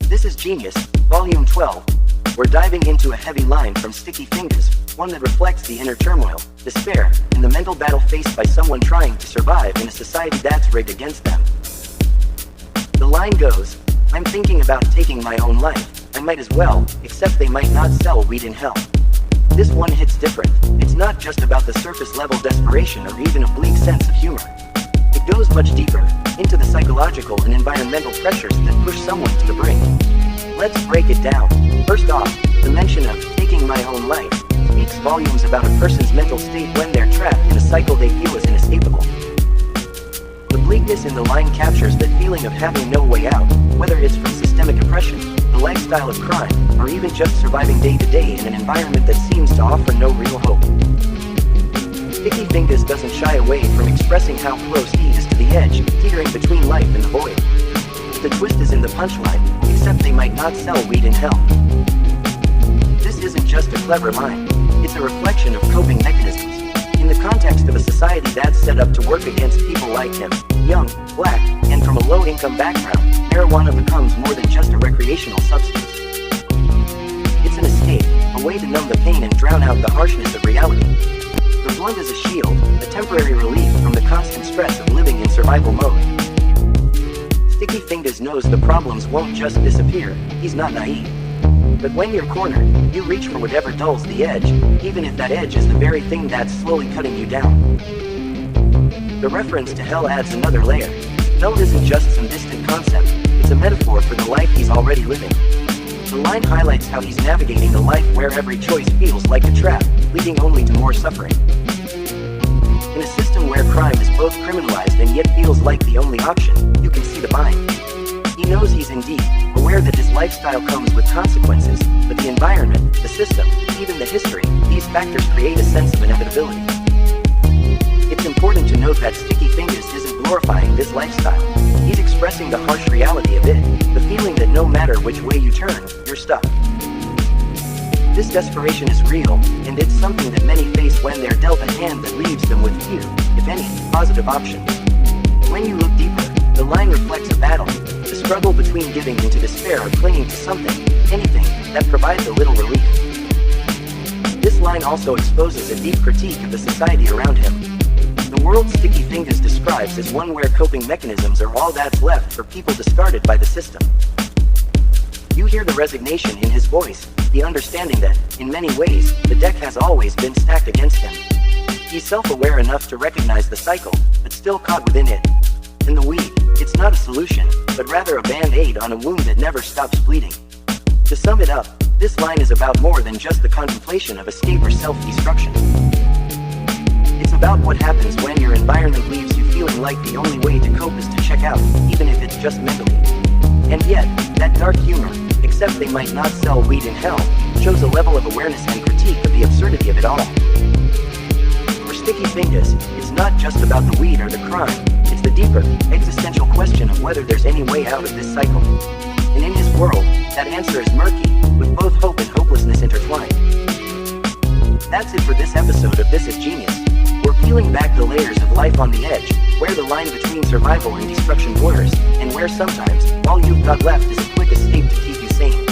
This is Genius, Volume 12. We're diving into a heavy line from Sticky Fingaz, one that reflects the inner turmoil, despair, and the mental battle faced by someone trying to survive in a society that's rigged against them. The line goes, "I'm thinking about taking my own life. I might as well, except they might not sell weed in hell." This one hits different. It's not just about the surface level desperation or even a bleak sense of humor. It goes much deeper, into the psychological and environmental pressures that push someone to the brink. Let's break it down. First off, the mention of taking my own life speaks volumes about a person's mental state when they're trapped in a cycle they feel is inescapable. The bleakness in the line captures that feeling of having no way out, whether it's from systemic oppression, the lifestyle of crime, or even just surviving day to day in an environment that seems to offer no real hope. Sticky Fingaz doesn't shy away from expressing how close he is to the edge, teetering between life and the void. The twist is in the punchline, except they might not sell weed in hell. This isn't just a clever line, it's a reflection of coping mechanisms. In the context of a society that's set up to work against people like him, young, black, and from a low-income background, marijuana becomes more than just a recreational substance. It's an escape, a way to numb the pain and drown out the harshness of reality. The blunt is a shield, a temporary relief from the constant stress of living in survival mode. Sticky Fingaz knows the problems won't just disappear, he's not naive. But when you're cornered, you reach for whatever dulls the edge, even if that edge is the very thing that's slowly cutting you down. The reference to hell adds another layer. Hell isn't just some distant concept, it's a metaphor for the life he's already living. The line highlights how he's navigating a life where every choice feels like a trap, leading only to more suffering. In a system where crime is both criminalized and yet feels like the only option, you can see the bind. He knows he's in deep, aware that his lifestyle comes with consequences, but the environment, the system, even the history, these factors create a sense of inevitability. It's important to note that Sticky Fingaz isn't glorifying this lifestyle. He's expressing the harsh reality of it, the feeling that no matter which way you turn, you're stuck. This desperation is real, and it's something that many face when they're dealt a hand that leaves them with few, if any, positive options. When you look deeper, the line reflects a battle, the struggle between giving into despair or clinging to something, anything, that provides a little relief. This line also exposes a deep critique of the society around him. The world Sticky Fingaz describes as one where coping mechanisms are all that's left for people discarded by the system. You hear the resignation in his voice, the understanding that, in many ways, the deck has always been stacked against him. He's self-aware enough to recognize the cycle, but still caught within it. And the weed, it's not a solution, but rather a band-aid on a wound that never stops bleeding. To sum it up, this line is about more than just the contemplation of escape or self-destruction. It's about what happens when your environment leaves you feeling like the only way to cope is to check out, even if it's just mentally. And yet, that dark humor, except they might not sell weed in hell, shows a level of awareness and critique of the absurdity of it all. For Sticky Fingaz, it's not just about the weed or the crime, it's the deeper, existential question of whether there's any way out of this cycle. And in his world, that answer is murky, with both hope and hopelessness intertwined. That's it for this episode of This is Genius. We're peeling back the layers of life on the edge, where the line between survival and destruction blurs, and where sometimes, all you've got left is a quick escape to keep you sane.